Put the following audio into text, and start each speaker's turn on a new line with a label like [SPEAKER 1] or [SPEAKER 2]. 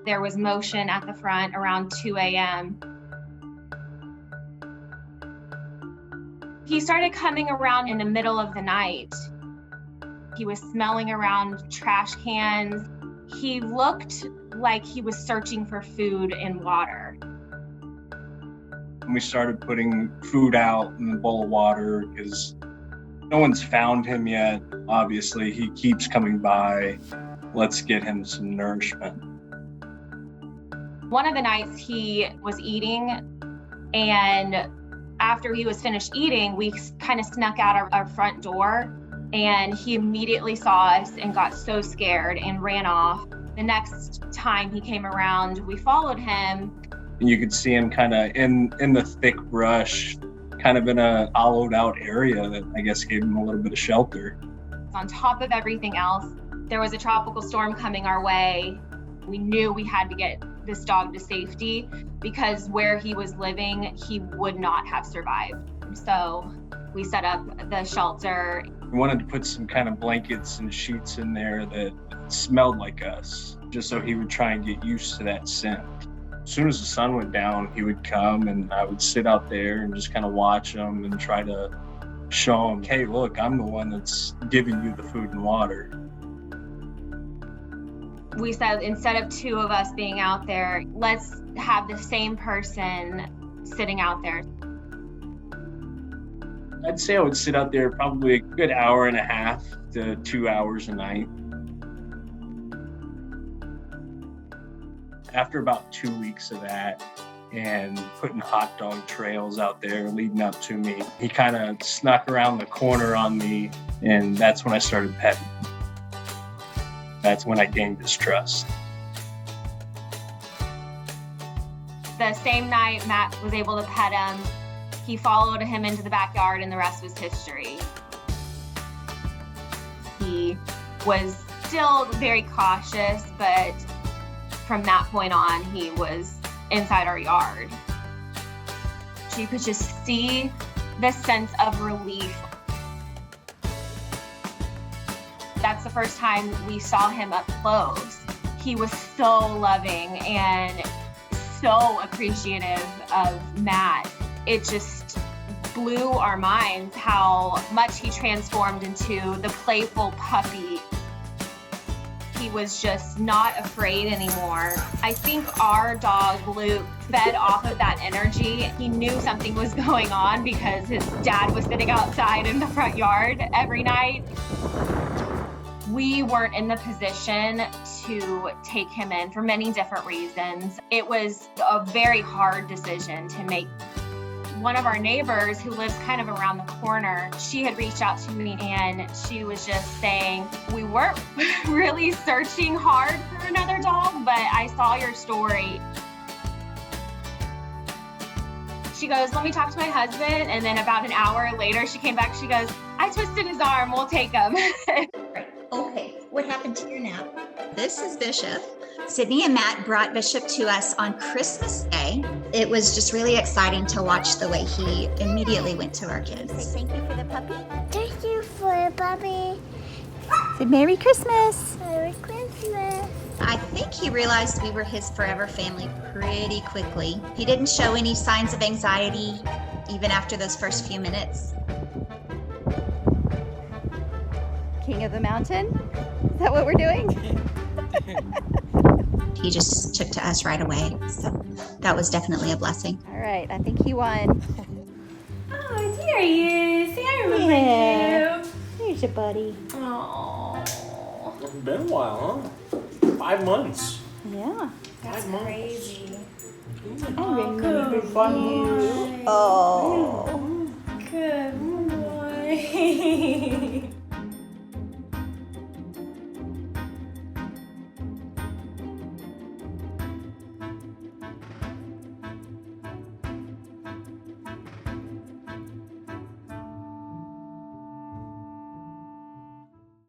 [SPEAKER 1] There was motion at the front around 2 a.m. He started coming around in the middle of the night. He was smelling around trash cans. He looked like he was searching for food and water.
[SPEAKER 2] We started putting food out in the bowl of water because no one's found him yet. Obviously, he keeps coming by. Let's get him some nourishment.
[SPEAKER 1] One of the nights he was eating, and after he was finished eating, we kind of snuck out our front door, and he immediately saw us and got so scared and ran off. The next time he came around, we followed him.
[SPEAKER 2] And you could see him kind of in the thick brush, kind of in a hollowed out area that I guess gave him a little bit of shelter.
[SPEAKER 1] On top of everything else, there was a tropical storm coming our way. We knew we had to get this dog to safety because where he was living, he would not have survived. So we set up the shelter.
[SPEAKER 2] We wanted to put some kind of blankets and sheets in there that smelled like us, just so he would try and get used to that scent. As soon as the sun went down, he would come and I would sit out there and just kind of watch him and try to show him, hey, look, I'm the one that's giving you the food and water.
[SPEAKER 1] We said instead of two of us being out there, let's have the same person sitting out there.
[SPEAKER 2] I'd say I would sit out there probably a good hour and a half to 2 hours a night. After about 2 weeks of that and putting hot dog trails out there leading up to me, he kind of snuck around the corner on me, and that's when I started petting. That's when I gained his trust.
[SPEAKER 1] The same night Matt was able to pet him, he followed him into the backyard and the rest was history. He was still very cautious, but from that point on, he was inside our yard. You could just see the sense of relief. That's the first time we saw him up close. He was so loving and so appreciative of Matt. It just blew our minds how much he transformed into the playful puppy. He was just not afraid anymore. I think our dog, Luke, fed off of that energy. He knew something was going on because his dad was sitting outside in the front yard every night. We weren't in the position to take him in for many different reasons. It was a very hard decision to make. One of our neighbors who lives kind of around the corner, she had reached out to me and she was just saying, we weren't really searching hard for another dog, but I saw your story. She goes, let me talk to my husband. And then about an hour later, she came back, she goes, I twisted his arm, we'll take him.
[SPEAKER 3] Right. Okay, what happened to your nap? This is Bishop. Sydney and Matt brought Bishop to us on Christmas Day. It was just really exciting to watch the way he immediately went to our kids.
[SPEAKER 4] Say thank you for the puppy. Thank you for the puppy.
[SPEAKER 3] Say Merry Christmas.
[SPEAKER 4] Merry Christmas.
[SPEAKER 3] I think he realized we were his forever family pretty quickly. He didn't show any signs of anxiety, even after those first few minutes.
[SPEAKER 5] King of the mountain? Is that what we're doing?
[SPEAKER 3] He just took to us right away, so that was definitely a blessing.
[SPEAKER 5] All right, I think he won.
[SPEAKER 6] Oh, there he is. See, I remember you.
[SPEAKER 5] There's your buddy.
[SPEAKER 6] Oh,
[SPEAKER 7] It's been a while, huh? 5 months.
[SPEAKER 5] Yeah.
[SPEAKER 6] that's
[SPEAKER 7] 5 months.
[SPEAKER 6] crazy.
[SPEAKER 5] I remember you. Oh.